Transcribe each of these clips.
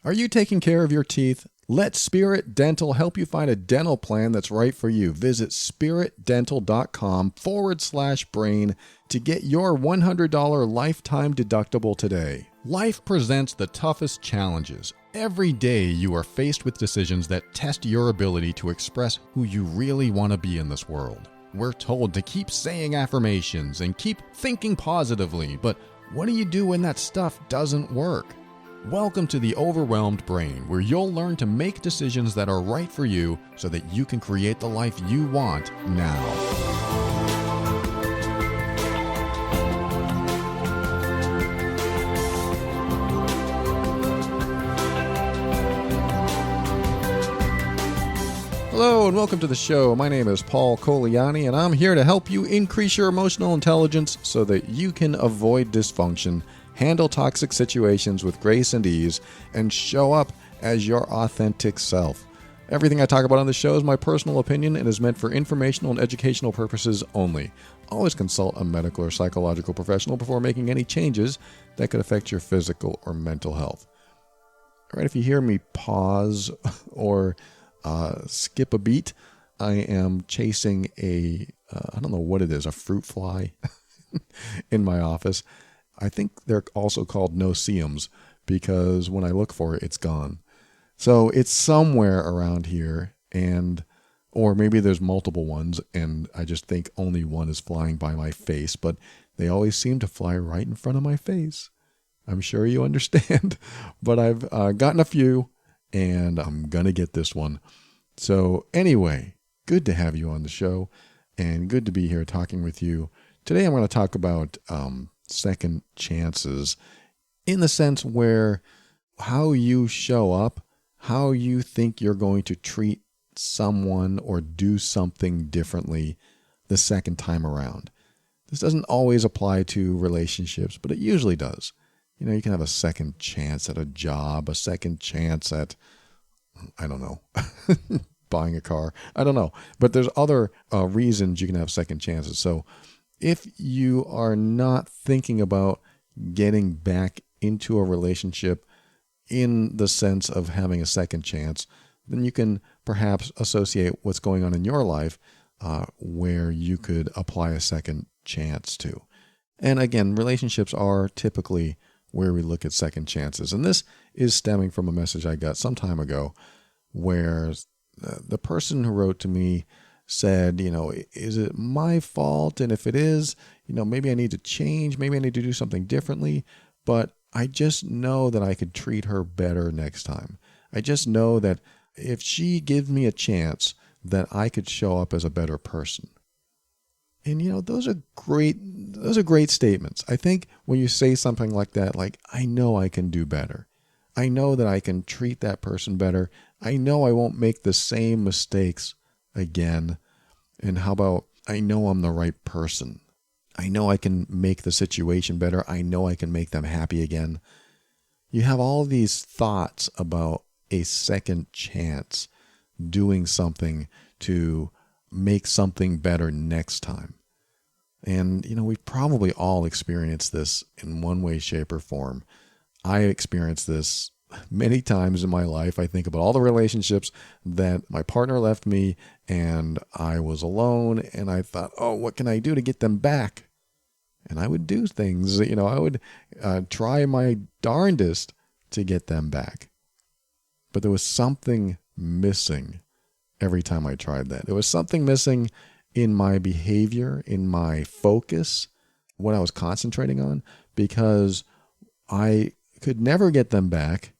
Are you taking care of your teeth? Let Spirit Dental help you find a dental plan that's right for you. Visit spiritdental.com/brain to get your $100 lifetime deductible today. Life presents the toughest challenges. Every day you are faced with decisions that test your ability to express who you really want to be in this world. We're told to keep saying affirmations and keep thinking positively, but what do you do when that stuff doesn't work? Welcome to the Overwhelmed Brain, where you'll learn to make decisions that are right for you so that you can create the life you want now. Hello and welcome to the show. My name is Paul Coliani and I'm here to help you increase your emotional intelligence so that you can avoid dysfunction, handle toxic situations with grace and ease, and show up as your authentic self. Everything I talk about on the show is my personal opinion and is meant for informational and educational purposes only. Always consult a medical or psychological professional before making any changes that could affect your physical or mental health. All right, if you hear me pause or skip a beat, I am chasing I don't know what it is, a fruit fly in my office. I think they're also called no-see-ums because when I look for it, it's gone. So it's somewhere around here, or maybe there's multiple ones and I just think only one is flying by my face, but they always seem to fly right in front of my face. I'm sure you understand, but I've gotten a few and I'm going to get this one. So anyway, good to have you on the show and good to be here talking with you. Today I'm going to talk about second chances in the sense where how you show up, how you think you're going to treat someone or do something differently the second time around. This doesn't always apply to relationships, but it usually does. You know, you can have a second chance at a job, a second chance at, I don't know, buying a car. I don't know. But there's other reasons you can have second chances. So if you are not thinking about getting back into a relationship in the sense of having a second chance, then you can perhaps associate what's going on in your life where you could apply a second chance to. And again, relationships are typically where we look at second chances. And this is stemming from a message I got some time ago where the person who wrote to me said, you know, is it my fault? And if it is, you know, maybe I need to change, maybe I need to do something differently, but I just know that I could treat her better next time. I just know that if she gives me a chance, that I could show up as a better person. And, you know, those are great statements. I think when you say something like that, like, I know I can do better. I know that I can treat that person better. I know I won't make the same mistakes again. And how about, I know I'm the right person. I know I can make the situation better. I know I can make them happy again. You have all these thoughts about a second chance doing something to make something better next time. And, you know, we've probably all experienced this in one way, shape, or form. I experienced this many times in my life. I think about all the relationships that my partner left me and I was alone and I thought, oh, what can I do to get them back? And I would do things, you know, I would try my darndest to get them back. But there was something missing every time I tried that. There was something missing in my behavior, in my focus, what I was concentrating on, because I could never get them back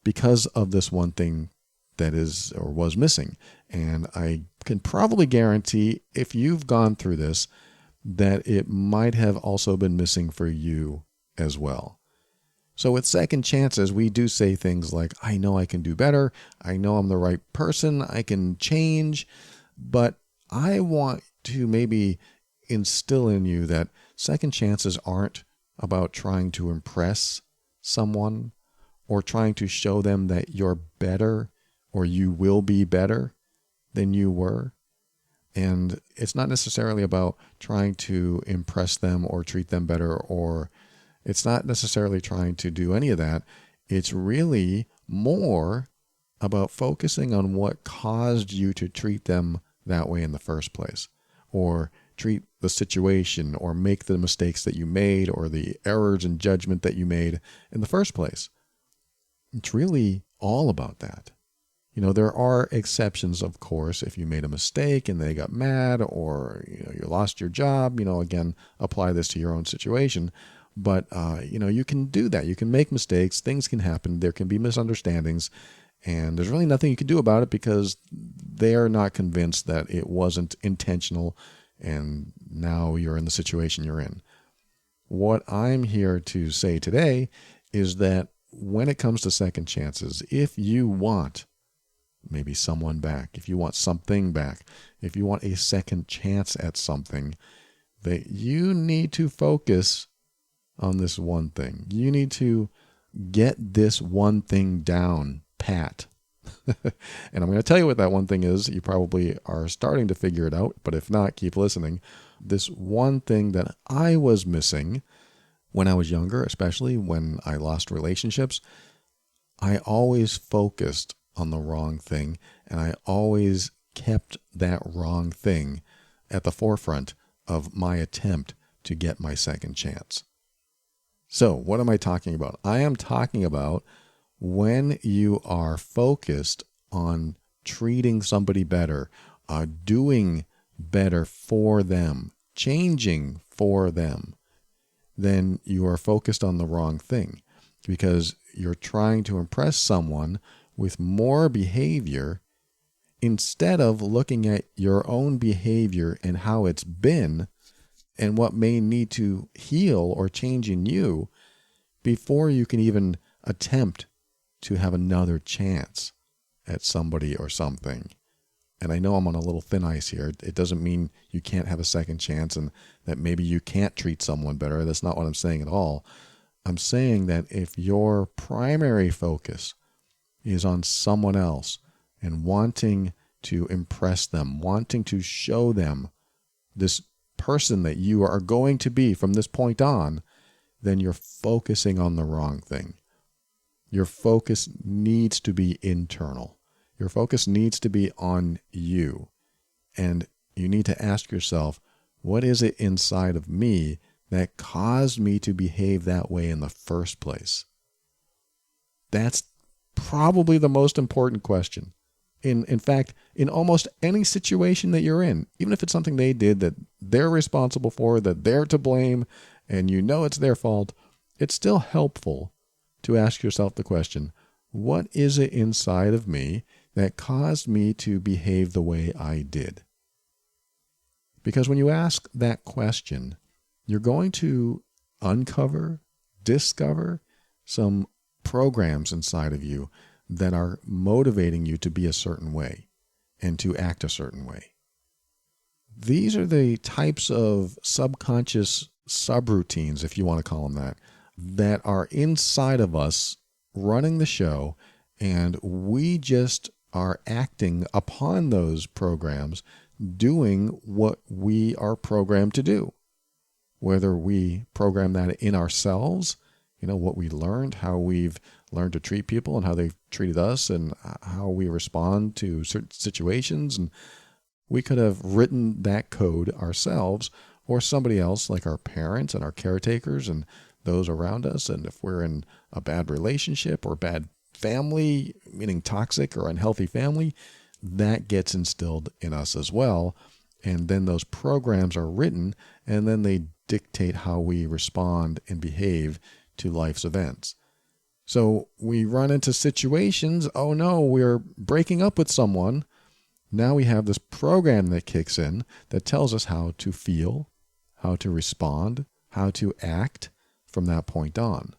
because of this one thing that is or was missing. And I can probably guarantee if you've gone through this, that it might have also been missing for you as well. So with second chances, we do say things like, I know I can do better. I know I'm the right person. I can change. But I want to maybe instill in you that second chances aren't about trying to impress someone or trying to show them that you're better or you will be better than you were. And it's not necessarily about trying to impress them or treat them better, or it's not necessarily trying to do any of that. It's really more about focusing on what caused you to treat them that way in the first place, or treat the situation, or make the mistakes that you made, or the errors in judgment that you made in the first place. It's really all about that. There are exceptions, of course, if you made a mistake and they got mad, or you lost your job. Again, apply this to your own situation. But you can do that. You can make mistakes. Things can happen. There can be misunderstandings, and there's really nothing you can do about it because they're not convinced that it wasn't intentional, and now you're in the situation you're in. What I'm here to say today is that when it comes to second chances, if you want maybe someone back, if you want something back, if you want a second chance at something, that you need to focus on this one thing. You need to get this one thing down pat. And I'm going to tell you what that one thing is. You probably are starting to figure it out, but if not, keep listening. This one thing that I was missing when I was younger, especially when I lost relationships, I always focused on the wrong thing, and I always kept that wrong thing at the forefront of my attempt to get my second chance. So what am I talking about? I am talking about when you are focused on treating somebody better, doing better for them, changing for them, then you are focused on the wrong thing, because you're trying to impress someone with more behavior instead of looking at your own behavior and how it's been and what may need to heal or change in you before you can even attempt to have another chance at somebody or something. And I know I'm on a little thin ice here. It doesn't mean you can't have a second chance and that maybe you can't treat someone better. That's not what I'm saying at all. I'm saying that if your primary focus is on someone else and wanting to impress them, wanting to show them this person that you are going to be from this point on, then you're focusing on the wrong thing. Your focus needs to be internal. Your focus needs to be on you. And you need to ask yourself, what is it inside of me that caused me to behave that way in the first place? That's probably the most important question. In fact, in almost any situation that you're in, even if it's something they did that they're responsible for, that they're to blame, and you know it's their fault, it's still helpful to ask yourself the question, what is it inside of me that caused me to behave the way I did? Because when you ask that question, you're going to discover some programs inside of you that are motivating you to be a certain way and to act a certain way. These are the types of subconscious subroutines, if you want to call them that are inside of us running the show, and we just are acting upon those programs, doing what we are programmed to do. Whether we program that in ourselves, what we learned, how we've learned to treat people and how they've treated us and how we respond to certain situations. And we could have written that code ourselves or somebody else, like our parents and our caretakers and those around us. And if we're in a bad relationship or bad family, meaning toxic or unhealthy family, that gets instilled in us as well. And then those programs are written, and then they dictate how we respond and behave to life's events. So we run into situations, oh no, we're breaking up with someone. Now we have this program that kicks in that tells us how to feel, how to respond, how to act from that point on,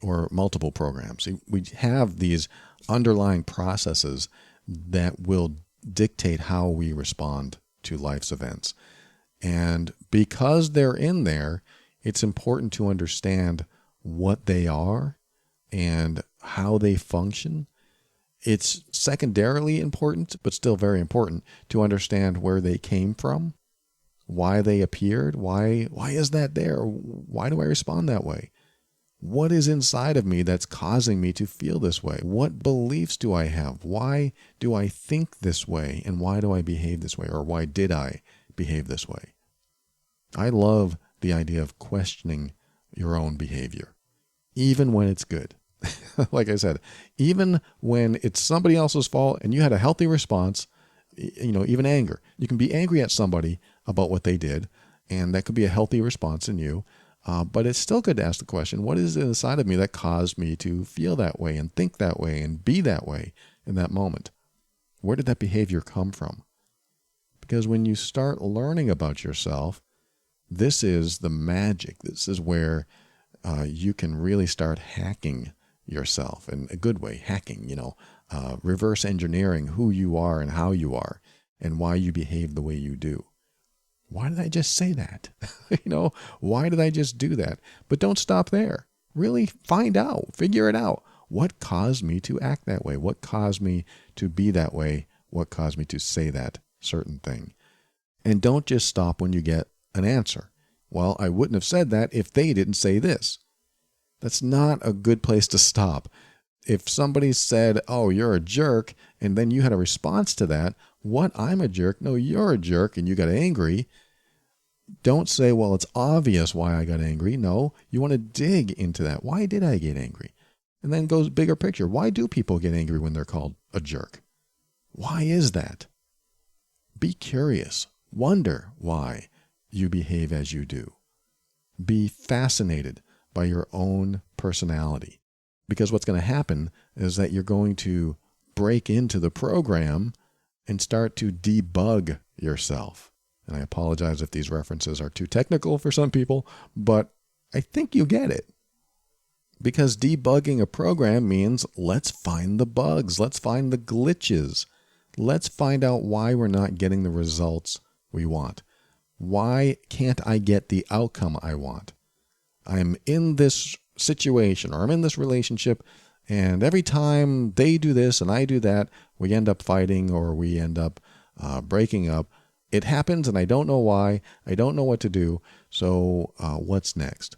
or multiple programs. We have these underlying processes that will dictate how we respond to life's events. And because they're in there, it's important to understand what they are and how they function. It's secondarily important, but still very important, to understand where they came from, why they appeared, why is that there, why do I respond that way? What is inside of me that's causing me to feel this way? What beliefs do I have? Why do I think this way? And why do I behave this way? Or why did I behave this way? I love the idea of questioning your own behavior, even when it's good. Like I said, even when it's somebody else's fault and you had a healthy response, even anger. You can be angry at somebody about what they did, and that could be a healthy response in you. But it's still good to ask the question, what is inside of me that caused me to feel that way and think that way and be that way in that moment? Where did that behavior come from? Because when you start learning about yourself, this is the magic. This is where you can really start hacking yourself in a good way. Hacking, reverse engineering who you are and how you are and why you behave the way you do. Why did I just say that? Why did I just do that? But don't stop there. Really find out, figure it out. What caused me to act that way? What caused me to be that way? What caused me to say that certain thing? And don't just stop when you get an answer. Well, I wouldn't have said that if they didn't say this. That's not a good place to stop. If somebody said, oh, you're a jerk, and then you had a response to that, what, I'm a jerk? No, you're a jerk, and you got angry. Don't say, well, it's obvious why I got angry. No, you want to dig into that. Why did I get angry? And then goes bigger picture. Why do people get angry when they're called a jerk? Why is that? Be curious. Wonder why you behave as you do. Be fascinated by your own personality. Because what's going to happen is that you're going to break into the program and start to debug yourself. And I apologize if these references are too technical for some people, but I think you get it. Because debugging a program means let's find the bugs, let's find the glitches, let's find out why we're not getting the results we want. Why can't I get the outcome I want? I'm in this situation or I'm in this relationship, and every time they do this and I do that, we end up fighting or we end up breaking up. It happens and I don't know why. I don't know what to do. So what's next?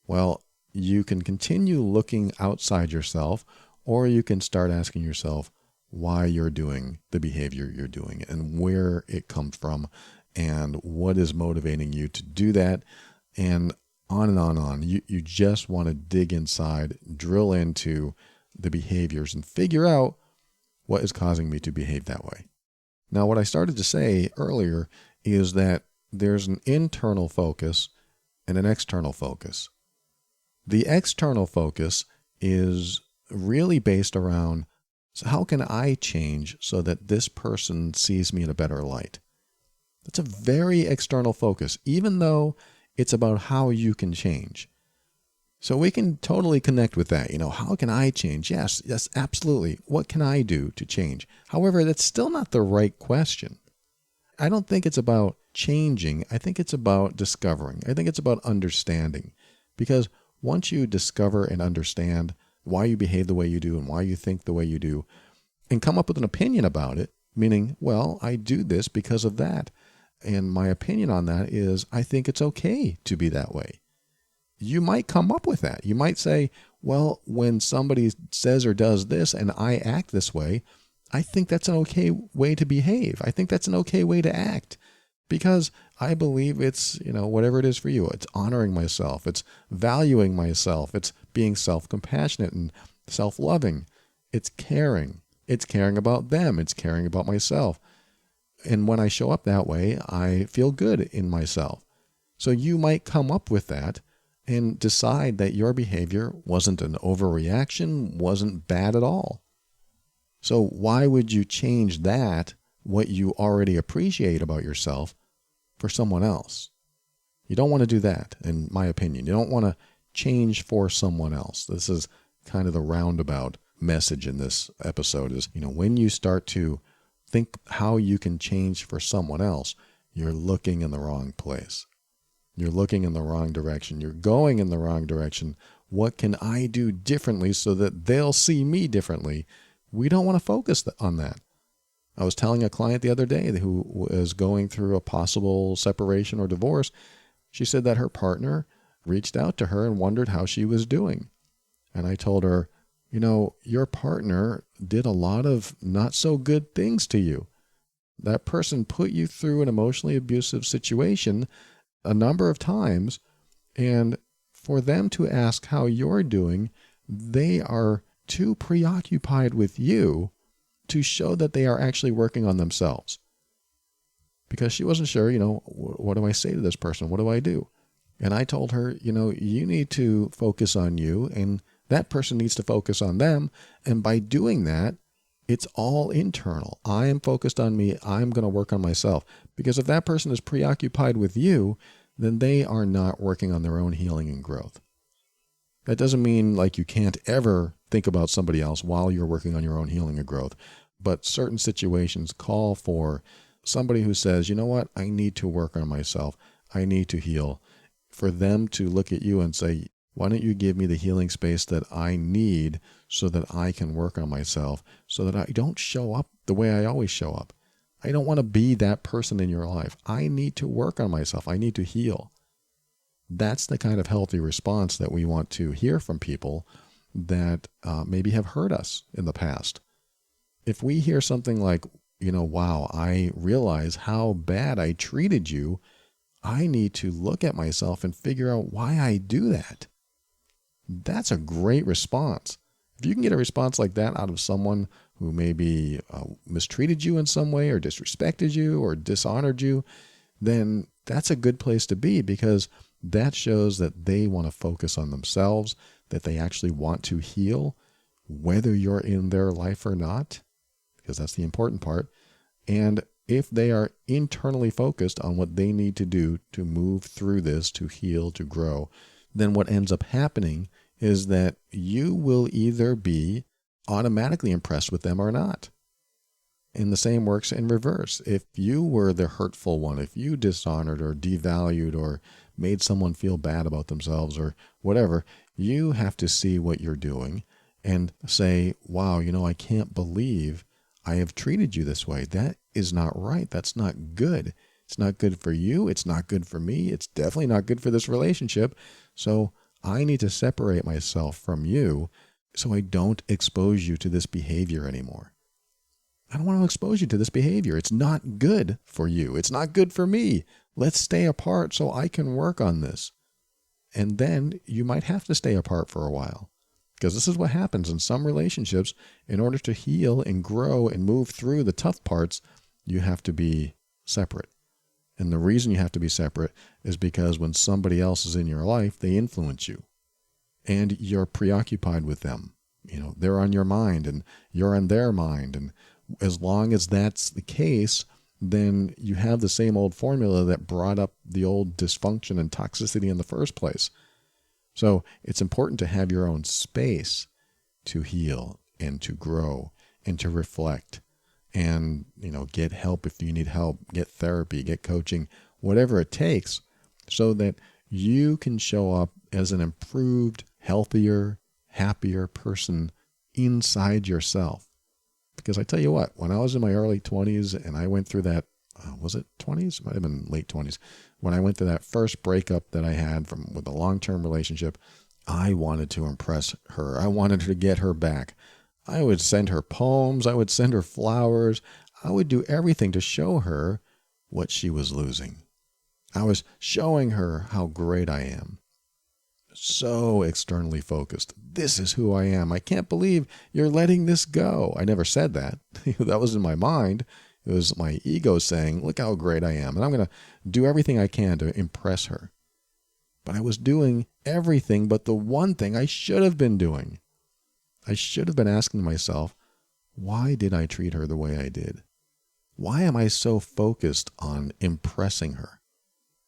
Well, you can continue looking outside yourself, or you can start asking yourself why you're doing the behavior you're doing and where it comes from and what is motivating you to do that, and on and on and on. You just want to dig inside, drill into the behaviors and figure out what is causing me to behave that way. Now, what I started to say earlier is that there's an internal focus and an external focus. The external focus is really based around, so how can I change so that this person sees me in a better light? That's a very external focus, even though it's about how you can change. So we can totally connect with that. How can I change? Yes, absolutely. What can I do to change? However, that's still not the right question. I don't think it's about changing. I think it's about discovering. I think it's about understanding. Because once you discover and understand why you behave the way you do and why you think the way you do, and come up with an opinion about it, meaning, well, I do this because of that. And my opinion on that is I think it's okay to be that way. You might come up with that. You might say, well, when somebody says or does this and I act this way, I think that's an okay way to behave. I think that's an okay way to act because I believe it's, whatever it is for you. It's honoring myself. It's valuing myself. It's being self-compassionate and self-loving. It's caring. It's caring about them. It's caring about myself. And when I show up that way, I feel good in myself. So you might come up with that and decide that your behavior wasn't an overreaction, wasn't bad at all. So why would you change that, what you already appreciate about yourself, for someone else? You don't want to do that, in my opinion. You don't want to change for someone else. This is kind of the roundabout message in this episode is, when you start to think how you can change for someone else, you're looking in the wrong place. You're looking in the wrong direction. You're going in the wrong direction. What can I do differently so that they'll see me differently? We don't want to focus on that. I was telling a client the other day who was going through a possible separation or divorce. She said that her partner reached out to her and wondered how she was doing. And I told her, your partner did a lot of not so good things to you. That person put you through an emotionally abusive situation a number of times, and for them to ask how you're doing, they are too preoccupied with you to show that they are actually working on themselves. Because she wasn't sure, what do I say to this person? What do I do? And I told her, you need to focus on you, and that person needs to focus on them. And by doing that, it's all internal. I am focused on me. I'm going to work on myself. Because if that person is preoccupied with you, then they are not working on their own healing and growth. That doesn't mean like you can't ever think about somebody else while you're working on your own healing and growth. But certain situations call for somebody who says, you know what, I need to work on myself. I need to heal. For them to look at you and say, why don't you give me the healing space that I need so that I can work on myself, so that I don't show up the way I always show up. I don't want to be that person in your life. I need to work on myself. I need to heal. That's the kind of healthy response that we want to hear from people that maybe have hurt us in the past. If we hear something like, wow, I realize how bad I treated you, I need to look at myself and figure out why I do that. That's a great response. If you can get a response like that out of someone who maybe mistreated you in some way or disrespected you or dishonored you, then that's a good place to be, because that shows that they want to focus on themselves, that they actually want to heal, whether you're in their life or not, because that's the important part. And if they are internally focused on what they need to do to move through this, to heal, to grow, then what ends up happening is that you will either be automatically impressed with them or not. And the same works in reverse. If you were the hurtful one, if you dishonored or devalued or made someone feel bad about themselves or whatever, you have to see what you're doing and say, wow, I can't believe I have treated you this way. That is not right. That's not good. It's not good for you. It's not good for me. It's definitely not good for this relationship. So I need to separate myself from you so I don't expose you to this behavior anymore. I don't want to expose you to this behavior. It's not good for you. It's not good for me. Let's stay apart so I can work on this. And then you might have to stay apart for a while, because this is what happens in some relationships. In order to heal and grow and move through the tough parts, you have to be separate. And the reason you have to be separate is because when somebody else is in your life, they influence you and you're preoccupied with them. They're on your mind and you're on their mind. And as long as that's the case, then you have the same old formula that brought up the old dysfunction and toxicity in the first place. So it's important to have your own space to heal and to grow and to reflect and, get help if you need help, get therapy, get coaching, whatever it takes, so that you can show up as an improved, healthier, happier person inside yourself. Because I tell you what, when I was in my early 20s and I went through that, was it 20s? Might have been late 20s. When I went through that first breakup that I had with a long-term relationship, I wanted to impress her. I wanted to get her back. I would send her poems. I would send her flowers. I would do everything to show her what she was losing. I was showing her how great I am. So externally focused. This is who I am. I can't believe you're letting this go. I never said that. That was in my mind. It was my ego saying, look how great I am. And I'm going to do everything I can to impress her. But I was doing everything but the one thing I should have been doing. I should have been asking myself, why did I treat her the way I did? Why am I so focused on impressing her?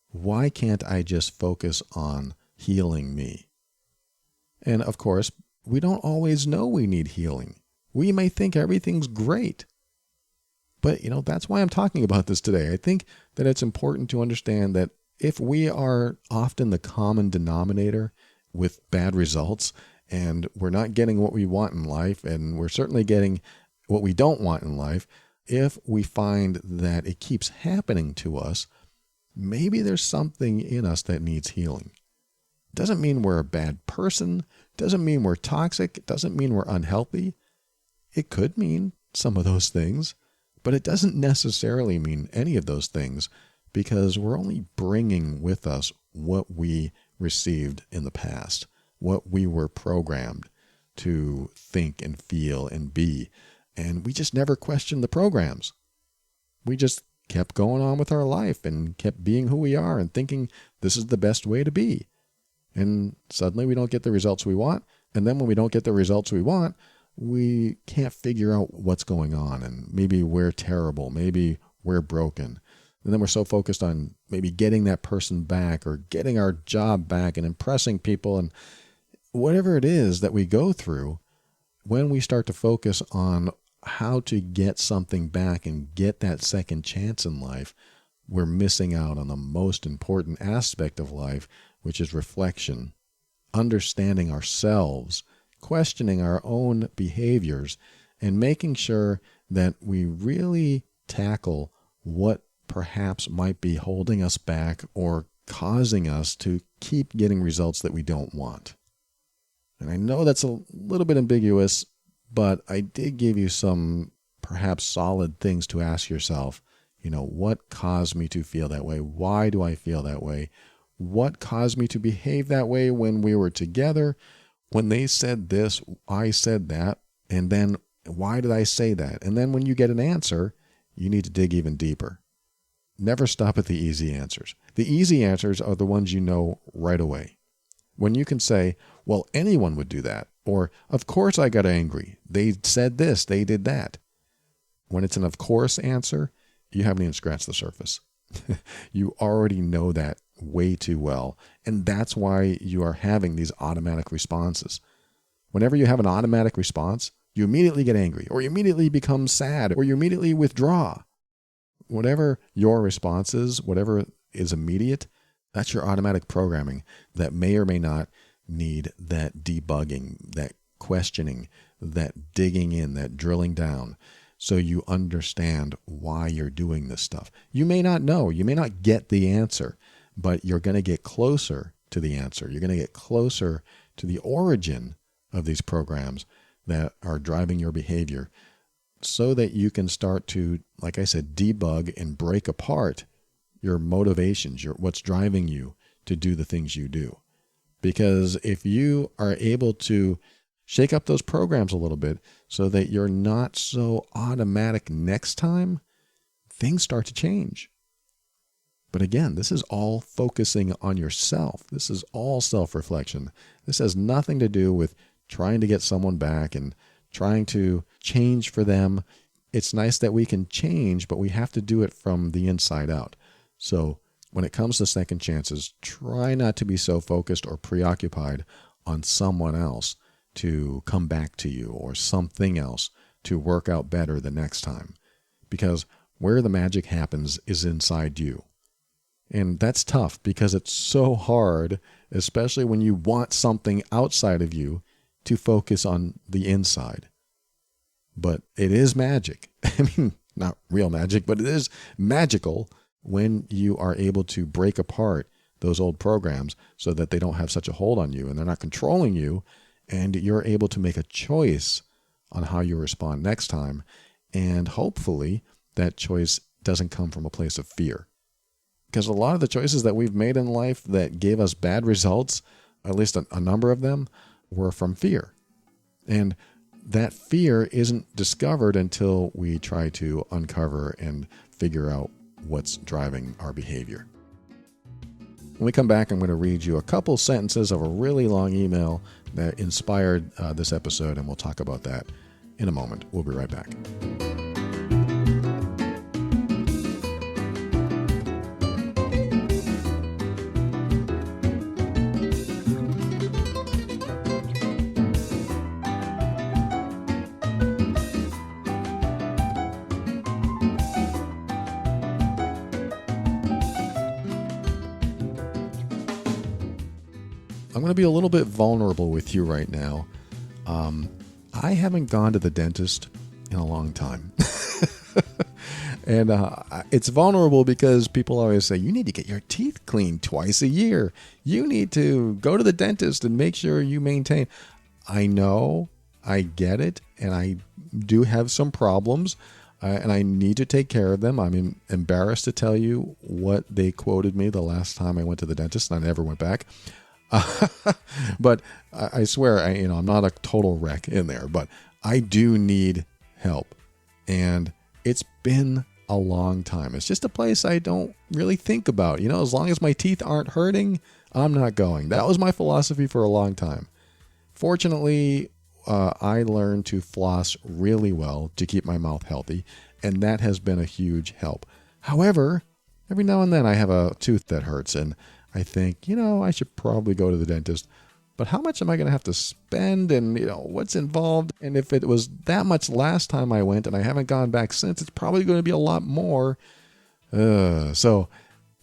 Why can't I just focus on healing me? And of course, we don't always know we need healing. We may think everything's great. But, that's why I'm talking about this today. I think that it's important to understand that if we are often the common denominator with bad results, and we're not getting what we want in life, and we're certainly getting what we don't want in life, if we find that it keeps happening to us, maybe there's something in us that needs healing. Doesn't mean we're a bad person. Doesn't mean we're toxic. It doesn't mean we're unhealthy. It could mean some of those things, but it doesn't necessarily mean any of those things, because we're only bringing with us what we received in the past, what we were programmed to think and feel and be. And we just never questioned the programs. We just kept going on with our life and kept being who we are and thinking this is the best way to be. And suddenly we don't get the results we want. And then when we don't get the results we want, we can't figure out what's going on. And maybe we're terrible. Maybe we're broken. And then we're so focused on maybe getting that person back or getting our job back and impressing people and whatever it is that we go through. When we start to focus on how to get something back and get that second chance in life, we're missing out on the most important aspect of life, which is reflection, understanding ourselves, questioning our own behaviors, and making sure that we really tackle what perhaps might be holding us back or causing us to keep getting results that we don't want. And I know that's a little bit ambiguous, but I did give you some perhaps solid things to ask yourself. What caused me to feel that way? Why do I feel that way? What caused me to behave that way when we were together? When they said this, I said that. And then why did I say that? And then when you get an answer, you need to dig even deeper. Never stop at the easy answers. The easy answers are the ones you know right away. When you can say, well, anyone would do that. Or, of course I got angry. They said this, they did that. When it's an of course answer, you haven't even scratched the surface. You already know that way too well. And that's why you are having these automatic responses. Whenever you have an automatic response, you immediately get angry, or you immediately become sad, or you immediately withdraw. Whatever your response is, whatever is immediate, that's your automatic programming that may or may not need that debugging, that questioning, that digging in, that drilling down, so you understand why you're doing this stuff. You may not know, you may not get the answer, but you're going to get closer to the answer. You're going to get closer to the origin of these programs that are driving your behavior, so that you can start to, like I said, debug and break apart your motivations, what's driving you to do the things you do. Because if you are able to shake up those programs a little bit so that you're not so automatic next time, things start to change. But again, this is all focusing on yourself. This is all self-reflection. This has nothing to do with trying to get someone back and trying to change for them. It's nice that we can change, but we have to do it from the inside out. So when it comes to second chances, try not to be so focused or preoccupied on someone else to come back to you or something else to work out better the next time. Because where the magic happens is inside you. And that's tough because it's so hard, especially when you want something outside of you, to focus on the inside. But it is magic. I mean, not real magic, but it is magical when you are able to break apart those old programs so that they don't have such a hold on you and they're not controlling you, and you're able to make a choice on how you respond next time. And hopefully that choice doesn't come from a place of fear. Because a lot of the choices that we've made in life that gave us bad results, at least a number of them, were from fear. And that fear isn't discovered until we try to uncover and figure out what's driving our behavior. When we come back, I'm going to read you a couple sentences of a really long email that inspired this episode, and we'll talk about that in a moment. We'll be right back. I'm going to be a little bit vulnerable with you right now. I haven't gone to the dentist in a long time. And it's vulnerable because people always say, you need to get your teeth cleaned twice a year. You need to go to the dentist and make sure you maintain. I know, I get it, and I do have some problems, and I need to take care of them. I'm embarrassed to tell you what they quoted me the last time I went to the dentist, and I never went back. But I swear, I'm not a total wreck in there, but I do need help. And it's been a long time. It's just a place I don't really think about. As long as my teeth aren't hurting, I'm not going. That was my philosophy for a long time. Fortunately, I learned to floss really well to keep my mouth healthy, and that has been a huge help. However, every now and then I have a tooth that hurts, and I think, I should probably go to the dentist. But how much am I going to have to spend, and what's involved? And if it was that much last time I went and I haven't gone back since, it's probably going to be a lot more. So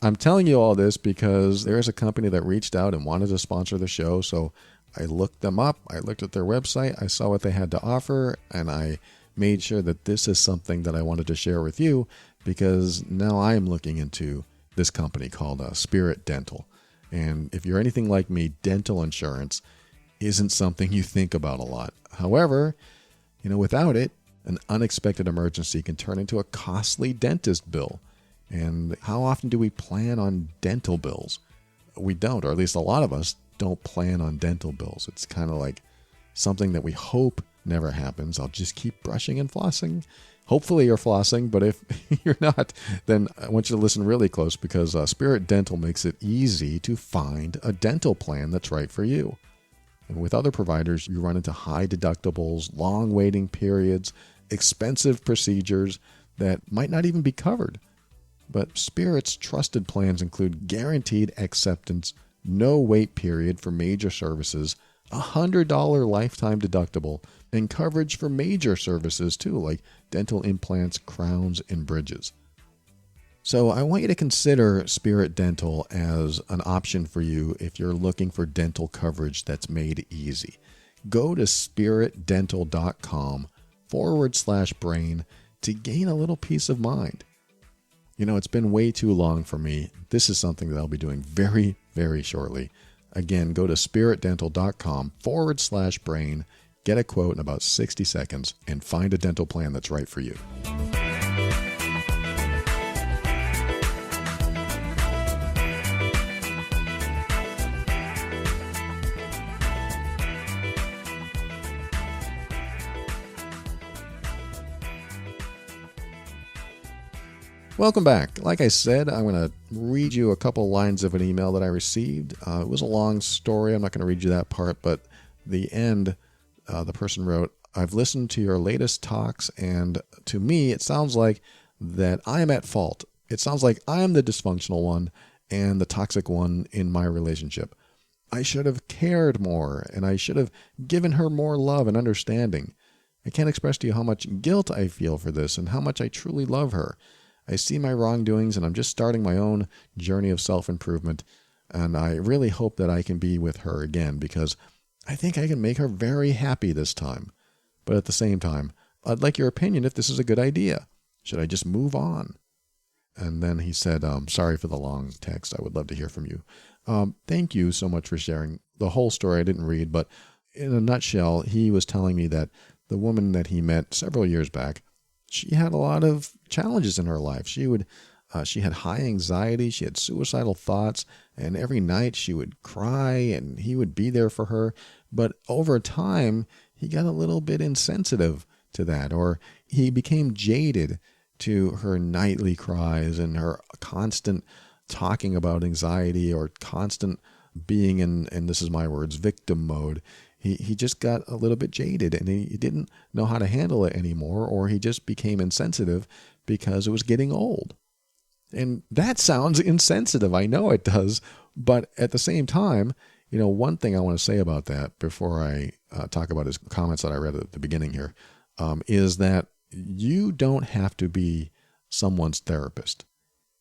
I'm telling you all this because there is a company that reached out and wanted to sponsor the show. So I looked them up. I looked at their website. I saw what they had to offer, and I made sure that this is something that I wanted to share with you because now I'm looking into this company called Spirit Dental. And if you're anything like me, dental insurance isn't something you think about a lot. However, without it, an unexpected emergency can turn into a costly dentist bill. And how often do we plan on dental bills? We don't, or at least a lot of us don't plan on dental bills. It's kind of like something that we hope never happens. I'll just keep brushing and flossing. Hopefully you're flossing, but if you're not, then I want you to listen really close because Spirit Dental makes it easy to find a dental plan that's right for you. And with other providers, you run into high deductibles, long waiting periods, expensive procedures that might not even be covered. But Spirit's trusted plans include guaranteed acceptance, no wait period for major services, $100 lifetime deductible, and coverage for major services too, like dental implants, crowns, and bridges. So I want you to consider Spirit Dental as an option for you if you're looking for dental coverage that's made easy. Go to spiritdental.com/brain to gain a little peace of mind. It's been way too long for me. This is something that I'll be doing very, very shortly. Again, go to spiritdental.com/brain, get a quote in about 60 seconds, and find a dental plan that's right for you. Welcome back. Like I said, I'm going to read you a couple lines of an email that I received. It was a long story. I'm not going to read you that part, but the end, the person wrote, I've listened to your latest talks, and to me, it sounds like that I am at fault. It sounds like I am the dysfunctional one and the toxic one in my relationship. I should have cared more, and I should have given her more love and understanding. I can't express to you how much guilt I feel for this and how much I truly love her. I see my wrongdoings, and I'm just starting my own journey of self-improvement, and I really hope that I can be with her again because I think I can make her very happy this time. But at the same time, I'd like your opinion if this is a good idea. Should I just move on? And then he said, sorry for the long text. I would love to hear from you. Thank you so much for sharing the whole story. I didn't read, but in a nutshell, he was telling me that the woman that he met several years back, she had a lot of challenges in her life. She had high anxiety. She had suicidal thoughts, and every night she would cry, and he would be there for her. But over time, he got a little bit insensitive to that, or he became jaded to her nightly cries and her constant talking about anxiety or constant being in, and this is my words, victim mode. He just got a little bit jaded, and he didn't know how to handle it anymore, or he just became insensitive because it was getting old. And that sounds insensitive. I know it does. But at the same time, one thing I want to say about that before I talk about his comments that I read at the beginning here, is that you don't have to be someone's therapist.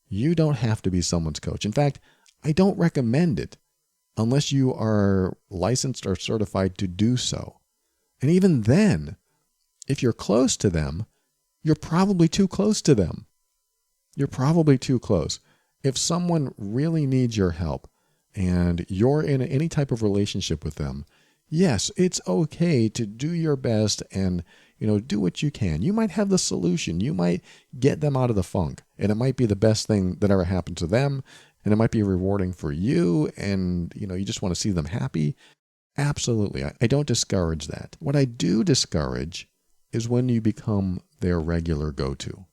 You don't have to be someone's coach. In fact, I don't recommend it unless you are licensed or certified to do so. And even then, if you're close to them, you're probably too close to them. you're probably too close. If someone really needs your help and you're in any type of relationship with them, yes, it's okay to do your best and, do what you can. You might have the solution. You might get them out of the funk, and it might be the best thing that ever happened to them, and it might be rewarding for you, and, you just want to see them happy. Absolutely. I don't discourage that. What I do discourage is when you become their regular go-to.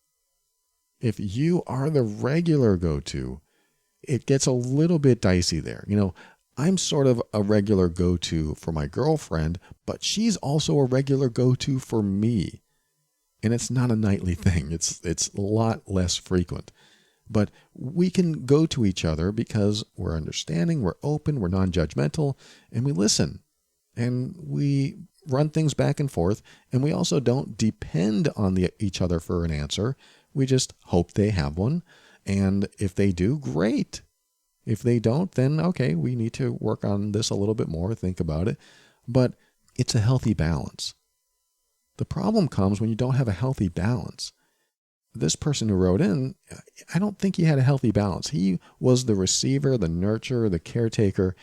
If you are the regular go-to, it gets a little bit dicey there. I'm sort of a regular go-to for my girlfriend, but she's also a regular go-to for me. And it's not a nightly thing. It's a lot less frequent. But we can go to each other because we're understanding, we're open, we're non-judgmental, and we listen. And we run things back and forth, and we also don't depend on each other for an answer. We just hope they have one. And if they do, great. If they don't, then okay, we need to work on this a little bit more, think about it. But it's a healthy balance. The problem comes when you don't have a healthy balance. This person who wrote in, I don't think he had a healthy balance. He was the receiver, the nurturer, the caretaker,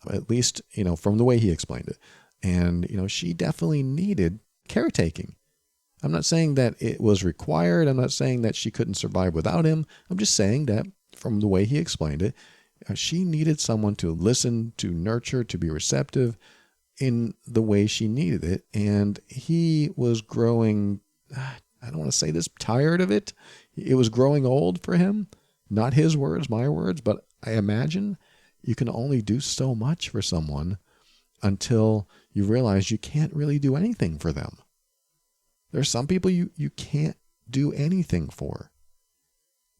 at least, from the way he explained it. And, she definitely needed caretaking. I'm not saying that it was required. I'm not saying that she couldn't survive without him. I'm just saying that from the way he explained it, she needed someone to listen, to nurture, to be receptive in the way she needed it. And he was growing, I don't want to say this, tired of it. It was growing old for him. Not his words, my words, but I imagine you can only do so much for someone until you realize you can't really do anything for them. There's some people you can't do anything for.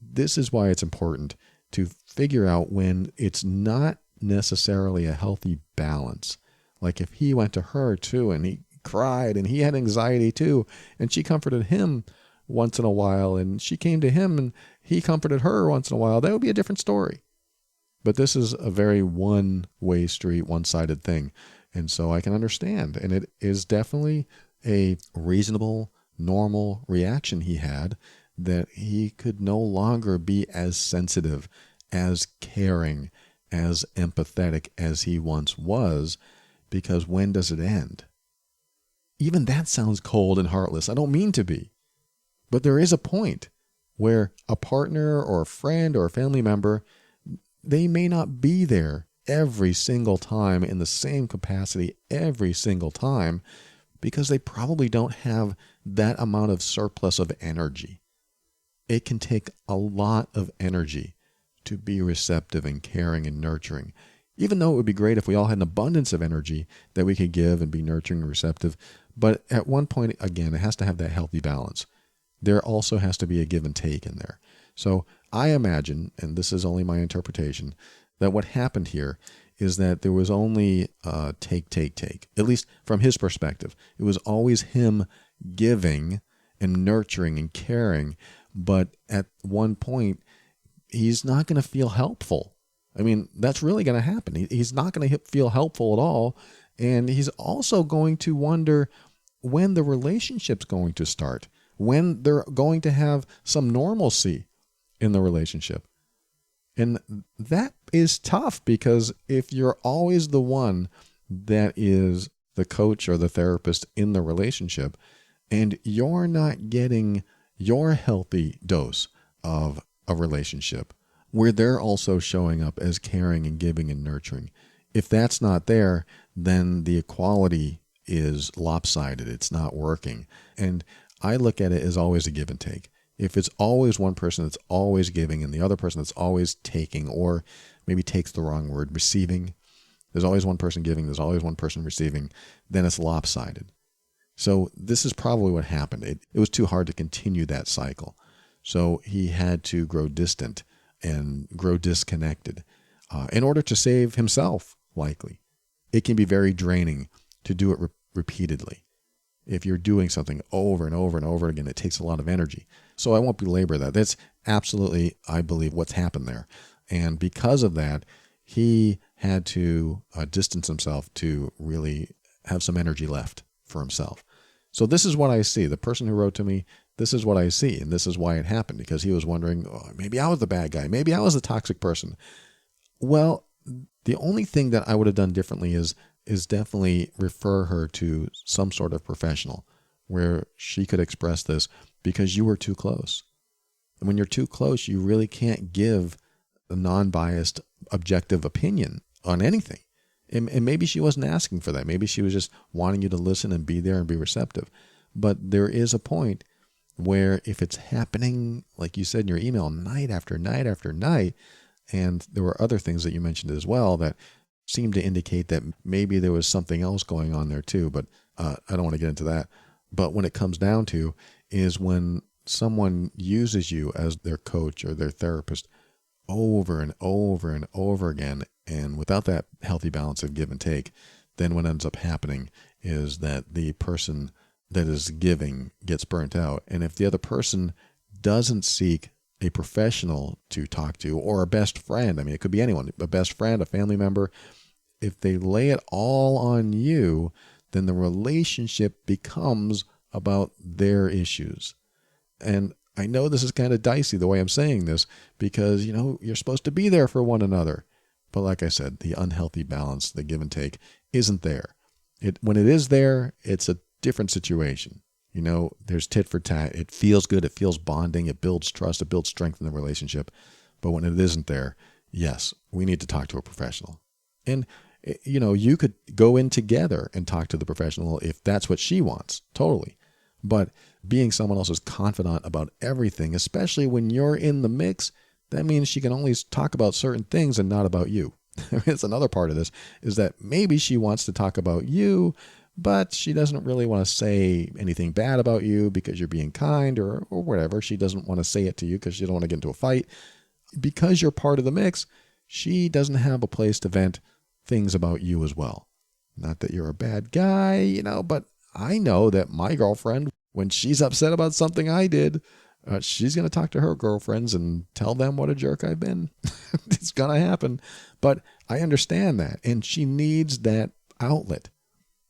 This is why it's important to figure out when it's not necessarily a healthy balance. Like if he went to her too and he cried and he had anxiety too, and she comforted him once in a while, and she came to him and he comforted her once in a while, that would be a different story. But this is a very one-way street, one-sided thing. And so I can understand. And it is definitely a reasonable, normal reaction he had, that he could no longer be as sensitive, as caring, as empathetic as he once was, because when does it end? Even that sounds cold and heartless. I don't mean to be. But there is a point where a partner or a friend or a family member, they may not be there every single time in the same capacity every single time, because they probably don't have that amount of surplus of energy. It can take a lot of energy to be receptive and caring and nurturing. Even though it would be great if we all had an abundance of energy that we could give and be nurturing and receptive, but at one point, again, it has to have that healthy balance. There also has to be a give and take in there. So I imagine, and this is only my interpretation, that what happened here is that there was only take, at least from his perspective. It was always him giving and nurturing and caring, but at one point, he's not going to feel helpful. I mean, that's really going to happen. He's not going to feel helpful at all, and he's also going to wonder when the relationship's going to start, when they're going to have some normalcy in the relationship. And that is tough, because if you're always the one that is the coach or the therapist in the relationship, and you're not getting your healthy dose of a relationship where they're also showing up as caring and giving and nurturing, if that's not there, then the equality is lopsided. It's not working. And I look at it as always a give and take. If it's always one person that's always giving and the other person that's always taking, or maybe takes the wrong word, receiving, there's always one person giving, there's always one person receiving, then it's lopsided. So this is probably what happened. It was too hard to continue that cycle. So he had to grow distant and grow disconnected in order to save himself, likely. It can be very draining to do it repeatedly. If you're doing something over and over and over again, it takes a lot of energy. So I won't belabor that. That's absolutely, I believe, what's happened there. And because of that, he had to distance himself to really have some energy left for himself. So this is what I see. The person who wrote to me, this is what I see, and this is why it happened, because he was wondering, oh, maybe I was the bad guy. Maybe I was the toxic person. Well, the only thing that I would have done differently is definitely refer her to some sort of professional where she could express this, because you were too close. And when you're too close, you really can't give a non-biased, objective opinion on anything. And maybe she wasn't asking for that. Maybe she was just wanting you to listen and be there and be receptive. But there is a point where if it's happening, like you said in your email, night after night after night, and there were other things that you mentioned as well that seemed to indicate that maybe there was something else going on there too, but I don't want to get into that. But when it comes down to is when someone uses you as their coach or their therapist over and over and over again, and without that healthy balance of give and take, then what ends up happening is that the person that is giving gets burnt out. And if the other person doesn't seek a professional to talk to, or a best friend, I mean, it could be anyone, a best friend, a family member, if they lay it all on you, then the relationship becomes about their issues. And I know this is kind of dicey the way I'm saying this, because, you're supposed to be there for one another. But like I said, the unhealthy balance, the give and take, isn't there. When it is there, it's a different situation. There's tit for tat. It feels good. It feels bonding. It builds trust. It builds strength in the relationship. But when it isn't there, yes, we need to talk to a professional. And, you could go in together and talk to the professional if that's what she wants. Totally. But being someone else's confidant about everything, especially when you're in the mix, that means she can only talk about certain things and not about you. It's another part of this, is that maybe she wants to talk about you, but she doesn't really want to say anything bad about you because you're being kind or whatever. She doesn't want to say it to you because she don't want to get into a fight. Because you're part of the mix, she doesn't have a place to vent things about you as well. Not that you're a bad guy, but I know that my girlfriend, when she's upset about something I did, she's going to talk to her girlfriends and tell them what a jerk I've been. It's going to happen. But I understand that. And she needs that outlet.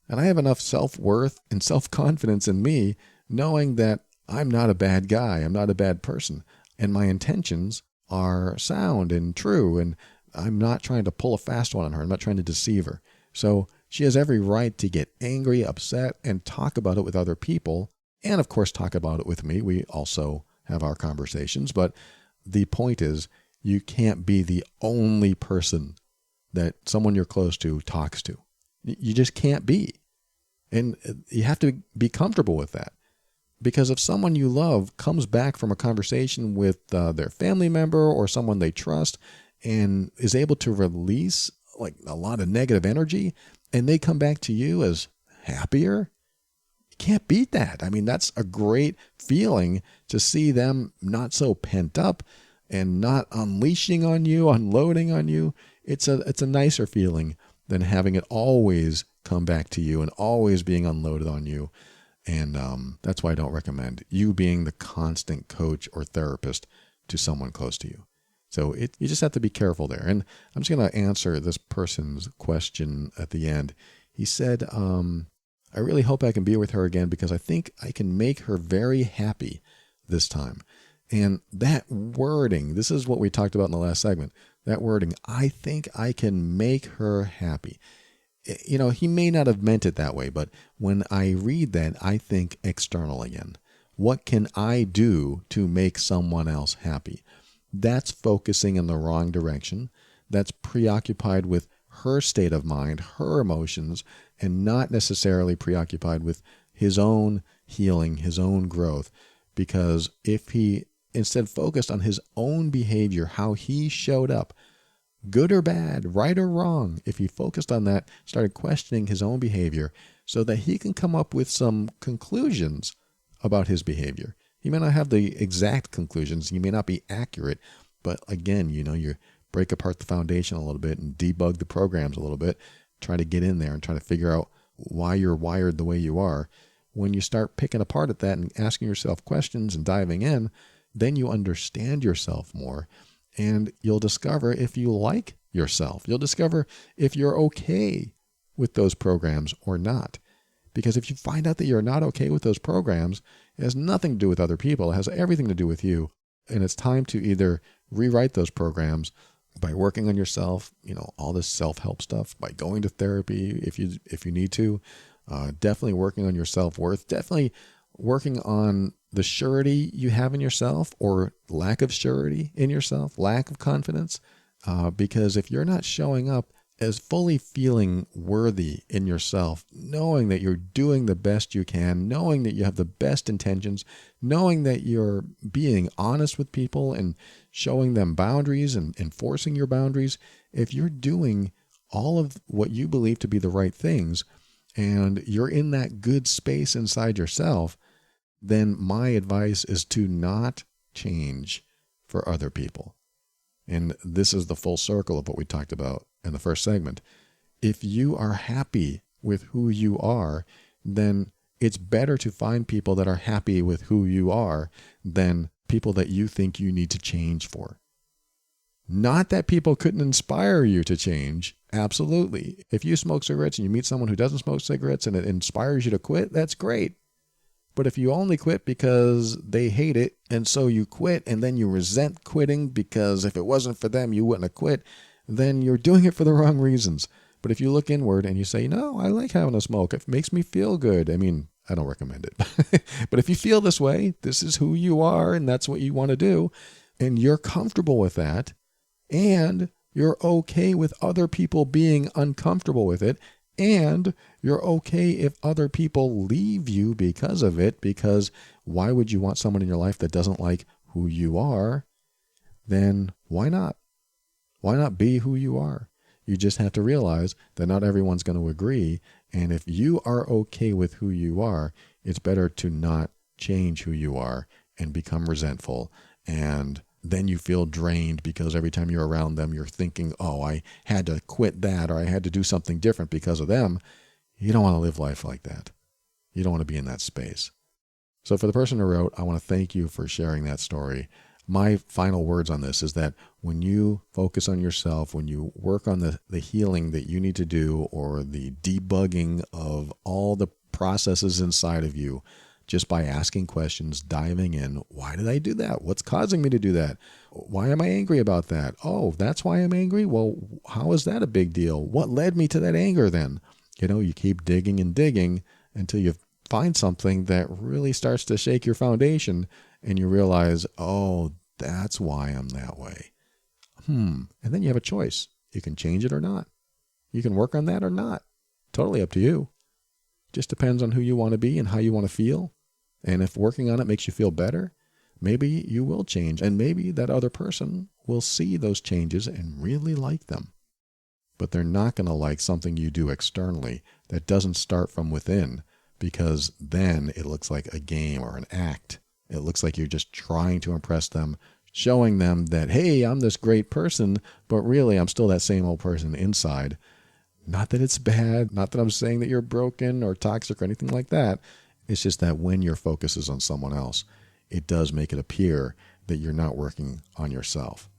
And I have enough self-worth and self-confidence in me knowing that I'm not a bad guy. I'm not a bad person. And my intentions are sound and true. And I'm not trying to pull a fast one on her. I'm not trying to deceive her. So she has every right to get angry, upset, and talk about it with other people. And of course, talk about it with me. We also have our conversations. But the point is, you can't be the only person that someone you're close to talks to. You just can't be. And you have to be comfortable with that. Because if someone you love comes back from a conversation with their family member or someone they trust and is able to release like a lot of negative energy, and they come back to you as happier, you can't beat that. I mean, that's a great feeling to see them not so pent up and not unleashing on you, unloading on you. It's a nicer feeling than having it always come back to you and always being unloaded on you. And that's why I don't recommend you being the constant coach or therapist to someone close to you. So you just have to be careful there. And I'm just going to answer this person's question at the end. He said, I really hope I can be with her again because I think I can make her very happy this time. And that wording, this is what we talked about in the last segment, that wording, I think I can make her happy. He may not have meant it that way, but when I read that, I think external again. What can I do to make someone else happy? That's focusing in the wrong direction. That's preoccupied with her state of mind, her emotions, and not necessarily preoccupied with his own healing, his own growth. Because if he instead focused on his own behavior, how he showed up, good or bad, right or wrong, if he focused on that, started questioning his own behavior so that he can come up with some conclusions about his behavior. He may not have the exact conclusions. He may not be accurate. But again, you break apart the foundation a little bit and debug the programs a little bit, try to get in there and try to figure out why you're wired the way you are. When you start picking apart at that and asking yourself questions and diving in, then you understand yourself more. And you'll discover if you like yourself. You'll discover if you're okay with those programs or not. Because if you find out that you're not okay with those programs, it has nothing to do with other people. It has everything to do with you. And it's time to either rewrite those programs by working on yourself, all this self-help stuff, by going to therapy if you need to, definitely working on your self-worth, definitely working on the surety you have in yourself or lack of surety in yourself, lack of confidence. Because if you're not showing up as fully feeling worthy in yourself, knowing that you're doing the best you can, knowing that you have the best intentions, knowing that you're being honest with people and showing them boundaries and enforcing your boundaries, if you're doing all of what you believe to be the right things and you're in that good space inside yourself, then my advice is to not change for other people. And this is the full circle of what we talked about in the first segment. If you are happy with who you are, then it's better to find people that are happy with who you are than people that you think you need to change for. Not that people couldn't inspire you to change. Absolutely. If you smoke cigarettes and you meet someone who doesn't smoke cigarettes and it inspires you to quit, that's great. But if you only quit because they hate it, and so you quit, and then you resent quitting because if it wasn't for them, you wouldn't have quit, then you're doing it for the wrong reasons. But if you look inward and you say, no, I like having a smoke. It makes me feel good. I mean, I don't recommend it. But if you feel this way, this is who you are, and that's what you want to do, and you're comfortable with that, and you're okay with other people being uncomfortable with it, and you're okay if other people leave you because of it, because why would you want someone in your life that doesn't like who you are? Then why not? Why not be who you are? You just have to realize that not everyone's going to agree. And if you are okay with who you are, it's better to not change who you are and become resentful. And then you feel drained because every time you're around them, you're thinking, oh, I had to quit that or I had to do something different because of them. You don't want to live life like that. You don't want to be in that space. So for the person who wrote, I want to thank you for sharing that story. My final words on this is that when you focus on yourself, when you work on the healing that you need to do or the debugging of all the processes inside of you, just by asking questions, diving in, why did I do that? What's causing me to do that? Why am I angry about that? Oh, that's why I'm angry? Well, how is that a big deal? What led me to that anger then? You keep digging and digging until you find something that really starts to shake your foundation and you realize, oh, that's why I'm that way. And then you have a choice. You can change it or not. You can work on that or not. Totally up to you. Just depends on who you want to be and how you want to feel. And if working on it makes you feel better, maybe you will change. And maybe that other person will see those changes and really like them. But they're not going to like something you do externally that doesn't start from within, because then it looks like a game or an act. It looks like you're just trying to impress them, showing them that, hey, I'm this great person, but really I'm still that same old person inside. Not that it's bad, not that I'm saying that you're broken or toxic or anything like that. It's just that when your focus is on someone else, it does make it appear that you're not working on yourself.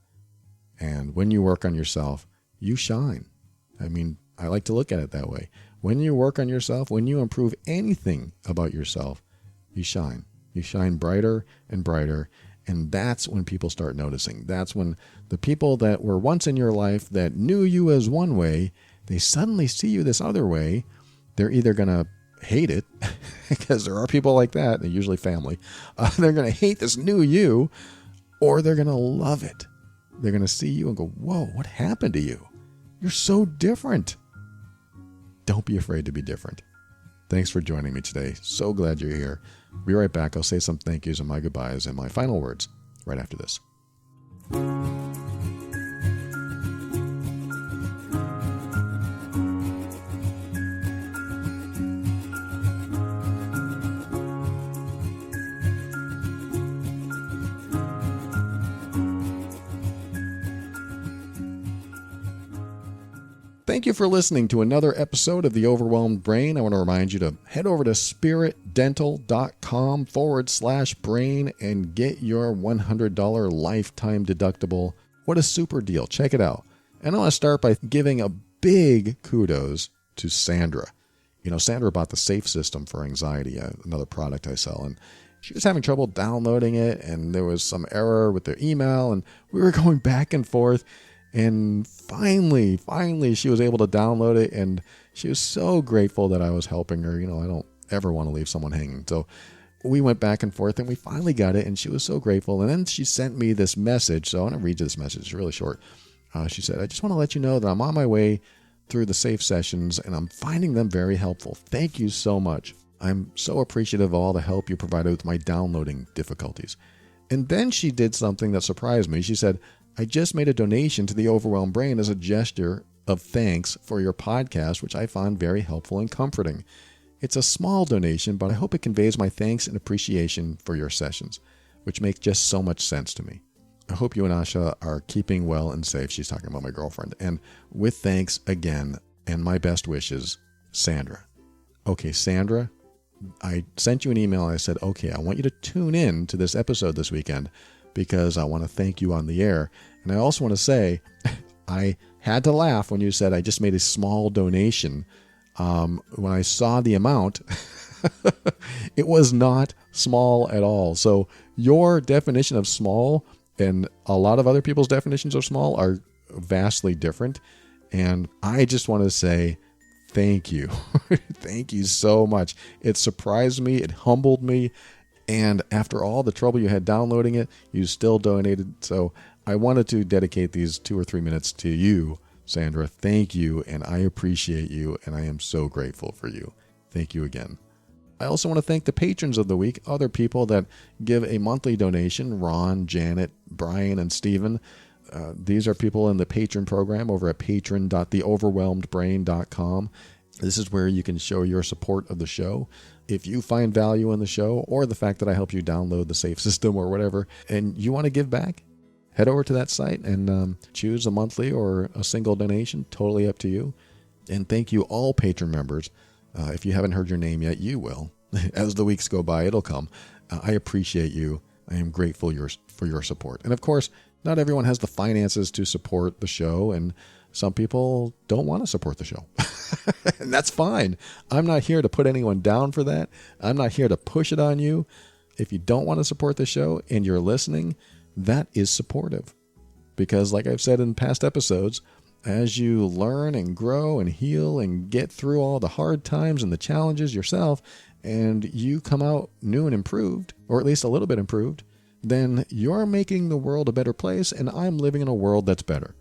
And when you work on yourself, you shine. I mean, I like to look at it that way. When you work on yourself, when you improve anything about yourself, you shine. You shine brighter and brighter. And that's when people start noticing. That's when the people that were once in your life that knew you as one way, they suddenly see you this other way. They're either going to hate it, because there are people like that, and usually family. They're going to hate this new you, or they're going to love it. They're going to see you and go, whoa, what happened to you? You're so different. Don't be afraid to be different. Thanks for joining me today. So glad you're here. Be right back. I'll say some thank yous and my goodbyes and my final words right after this. Thank you for listening to another episode of The Overwhelmed Brain. I want to remind you to head over to spiritdental.com/brain and get your $100 lifetime deductible. What a super deal. Check it out. And I want to start by giving a big kudos to Sandra. Sandra bought the Safe System for anxiety, another product I sell, and she was having trouble downloading it, and there was some error with their email, and we were going back and forth, and finally, she was able to download it, and she was so grateful that I was helping her. I don't ever want to leave someone hanging. So we went back and forth, and we finally got it, and she was so grateful. And then she sent me this message, so I want to read you this message. It's really short. She said, "I just want to let you know that I'm on my way through the safe sessions, and I'm finding them very helpful. Thank you so much. I'm so appreciative of all the help you provided with my downloading difficulties." And then she did something that surprised me. She said, "I just made a donation to the Overwhelmed Brain as a gesture of thanks for your podcast, which I found very helpful and comforting. It's a small donation, but I hope it conveys my thanks and appreciation for your sessions, which make just so much sense to me. I hope you and Asha are keeping well and safe." She's talking about my girlfriend. "And with thanks again, and my best wishes, Sandra." Okay, Sandra, I sent you an email and I said, okay, I want you to tune in to this episode this weekend because I want to thank you on the air. And I also want to say, I had to laugh when you said I just made a small donation. When I saw the amount, it was not small at all. So your definition of small and a lot of other people's definitions of small are vastly different. And I just want to say thank you. Thank you so much. It surprised me. It humbled me. And after all the trouble you had downloading it, you still donated. So I wanted to dedicate these 2 or 3 minutes to you, Sandra. Thank you. And I appreciate you. And I am so grateful for you. Thank you again. I also want to thank the patrons of the week, other people that give a monthly donation: Ron, Janet, Brian, and Stephen. These are people in the patron program over at patron.theoverwhelmedbrain.com. This is where you can show your support of the show. If you find value in the show or the fact that I help you download the Safe System or whatever, and you want to give back, head over to that site and choose a monthly or a single donation. Totally up to you. And thank you all patron members. If you haven't heard your name yet, you will. As the weeks go by, it'll come. I appreciate you. I am grateful for your support. And of course, not everyone has the finances to support the show, and some people don't want to support the show. And that's fine. I'm not here to put anyone down for that. I'm not here to push it on you. If you don't want to support the show and you're listening, that is supportive. Because like I've said in past episodes, as you learn and grow and heal and get through all the hard times and the challenges yourself, and you come out new and improved, or at least a little bit improved, then you're making the world a better place, and I'm living in a world that's better.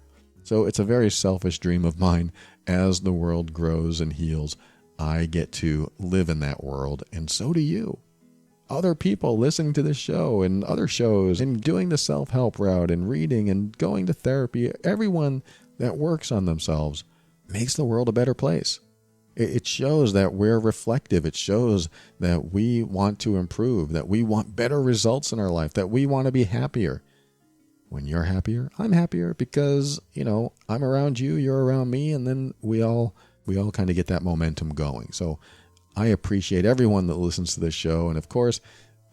So it's a very selfish dream of mine. As the world grows and heals, I get to live in that world, and so do you. Other people listening to this show and other shows and doing the self-help route and reading and going to therapy, everyone that works on themselves makes the world a better place. It shows that we're reflective. It shows that we want to improve, that we want better results in our life, that we want to be happier. When you're happier, I'm happier because, I'm around you, you're around me, and then we all kind of get that momentum going. So I appreciate everyone that listens to this show. And of course,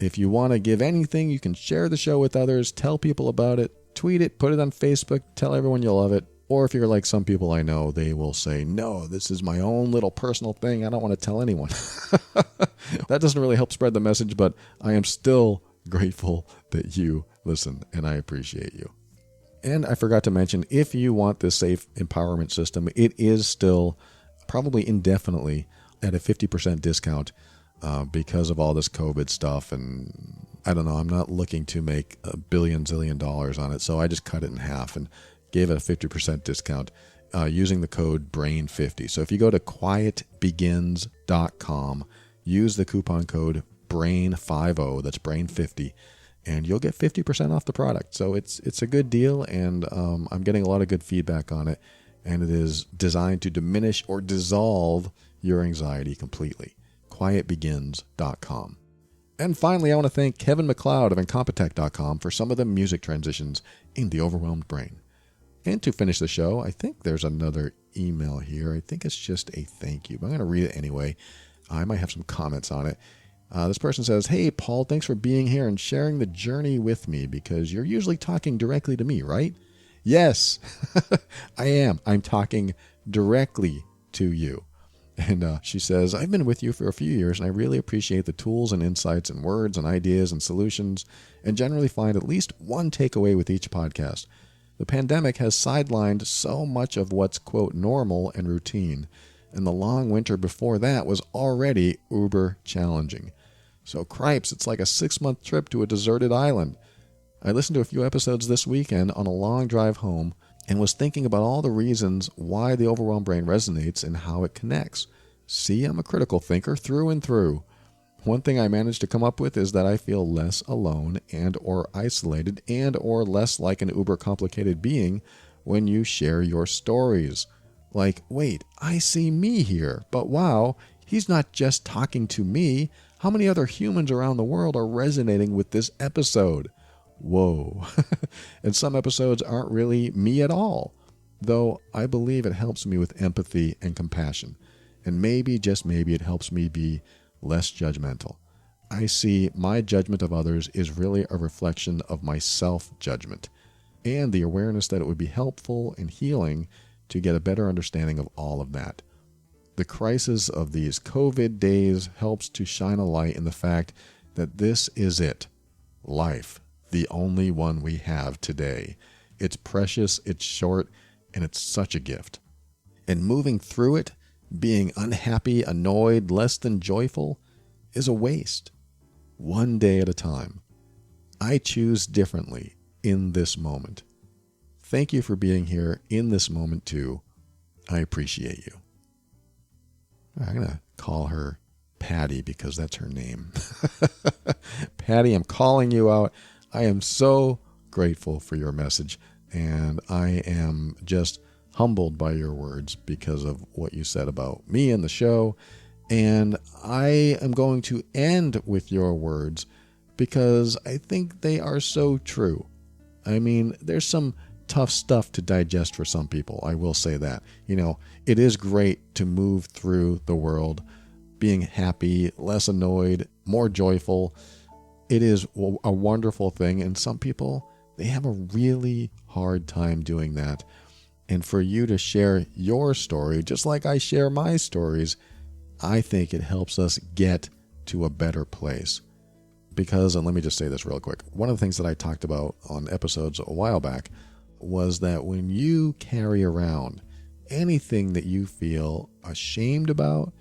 if you want to give anything, you can share the show with others, tell people about it, tweet it, put it on Facebook, tell everyone you love it. Or if you're like some people I know, they will say, no, this is my own little personal thing. I don't want to tell anyone. That doesn't really help spread the message, but I am still grateful that you listen, and I appreciate you. And I forgot to mention, if you want this safe empowerment system, it is still probably indefinitely at a 50% discount because of all this COVID stuff. And I don't know, I'm not looking to make $1 zillion on it, so I just cut it in half and gave it a 50% discount using the code BRAIN50. So if you go to quietbegins.com, use the coupon code BRAIN50, that's BRAIN50, and you'll get 50% off the product. So it's a good deal, and I'm getting a lot of good feedback on it, and it is designed to diminish or dissolve your anxiety completely. quietbegins.com. And finally, I want to thank Kevin MacLeod of Incompetech.com for some of the music transitions in The Overwhelmed Brain. And to finish the show, I think there's another email here. I think it's just a thank you, but I'm going to read it anyway. I might have some comments on it. This person says, "Hey, Paul, thanks for being here and sharing the journey with me because you're usually talking directly to me, right?" Yes, I am. I'm talking directly to you. And she says, I've been with you for a few years, and I really appreciate the tools and insights and words and ideas and solutions, and generally find at least one takeaway with each podcast. The pandemic has sidelined so much of what's, quote, normal and routine, and the long winter before that was already uber challenging. So cripes, it's like a 6-month trip to a deserted island. I listened to a few episodes this weekend on a long drive home and was thinking about all the reasons why the overwhelmed brain resonates and how it connects. See, I'm a critical thinker through and through. One thing I managed to come up with is that I feel less alone and or isolated and or less like an uber complicated being when you share your stories. Like, wait, I see me here, but wow, he's not just talking to me. How many other humans around the world are resonating with this episode? Whoa. And some episodes aren't really me at all, though I believe it helps me with empathy and compassion. And maybe, just maybe, it helps me be less judgmental. I see my judgment of others is really a reflection of my self-judgment and the awareness that it would be helpful and healing to get a better understanding of all of that. The crisis of these COVID days helps to shine a light in the fact that this is it. Life. The only one we have today. It's precious, it's short, and it's such a gift. And moving through it, being unhappy, annoyed, less than joyful, is a waste. One day at a time. I choose differently in this moment. Thank you for being here in this moment too. I appreciate you. I'm going to call her Patty because that's her name. Patty, I'm calling you out. I am so grateful for your message, and I am just humbled by your words because of what you said about me and the show. And I am going to end with your words because I think they are so true. I mean, there's some tough stuff to digest for some people. I will say that. It is great to move through the world being happy, less annoyed, more joyful. It is a wonderful thing, and some people, they have a really hard time doing that. And for you to share your story, just like I share my stories, I think it helps us get to a better place. Because, and let me just say this real quick, one of the things that I talked about on episodes a while back was that when you carry around anything that you feel ashamed about,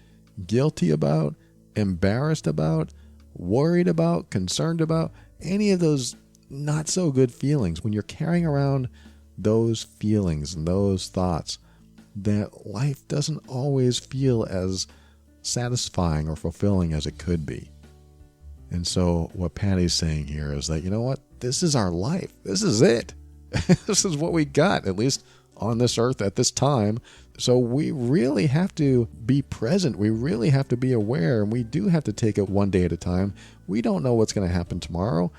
guilty about, embarrassed about, worried about, concerned about, any of those not so good feelings, when you're carrying around those feelings and those thoughts, that life doesn't always feel as satisfying or fulfilling as it could be. And so what Patty's saying here is that, you know what? This is our life. This is it. This is what we got, at least on this earth at this time. So we really have to be present. We really have to be aware, and we do have to take it one day at a time. We don't know what's going to happen tomorrow.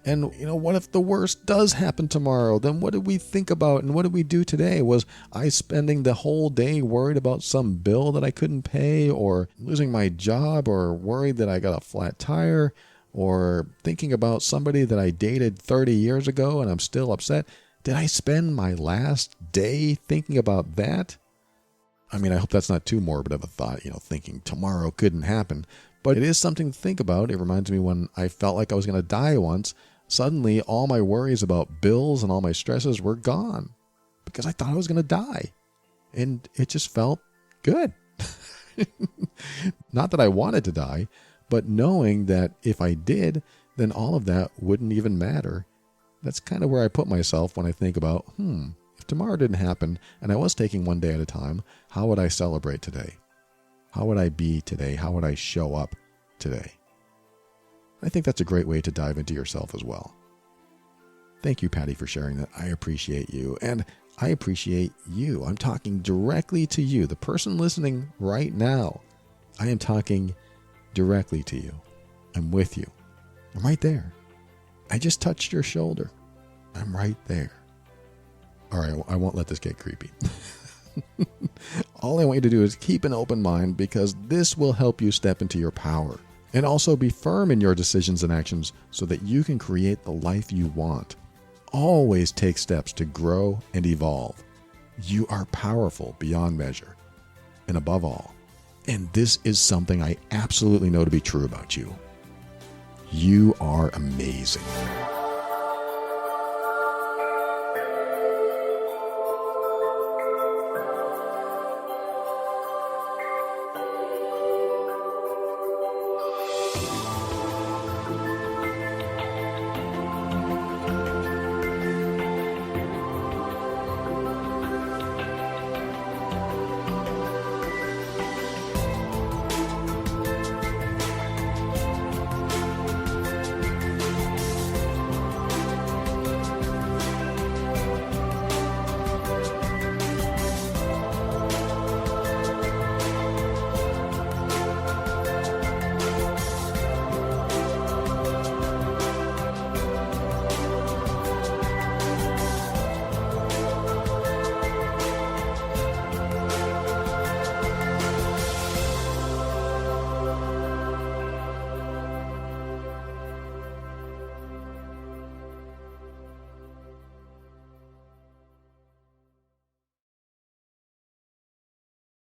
And, what if the worst does happen tomorrow? Then what did we think about and what did we do today? Was I spending the whole day worried about some bill that I couldn't pay, or losing my job, or worried that I got a flat tire, or thinking about somebody that I dated 30 years ago and I'm still upset? Did I spend my last day thinking about that? I mean, I hope that's not too morbid of a thought, thinking tomorrow couldn't happen. But it is something to think about. It reminds me when I felt like I was going to die once. Suddenly, all my worries about bills and all my stresses were gone because I thought I was going to die. And it just felt good. Not that I wanted to die, but knowing that if I did, then all of that wouldn't even matter. That's kind of where I put myself when I think about, if tomorrow didn't happen and I was taking one day at a time, how would I celebrate today? How would I be today? How would I show up today? I think that's a great way to dive into yourself as well. Thank you, Patty, for sharing that. I appreciate you. And I appreciate you. I'm talking directly to you, the person listening right now. I am talking directly to you. I'm with you. I'm right there. I just touched your shoulder. I'm right there. All right, I won't let this get creepy. All I want you to do is keep an open mind, because this will help you step into your power. And also be firm in your decisions and actions so that you can create the life you want. Always take steps to grow and evolve. You are powerful beyond measure. And above all, And this is something I absolutely know to be true about you. You are amazing.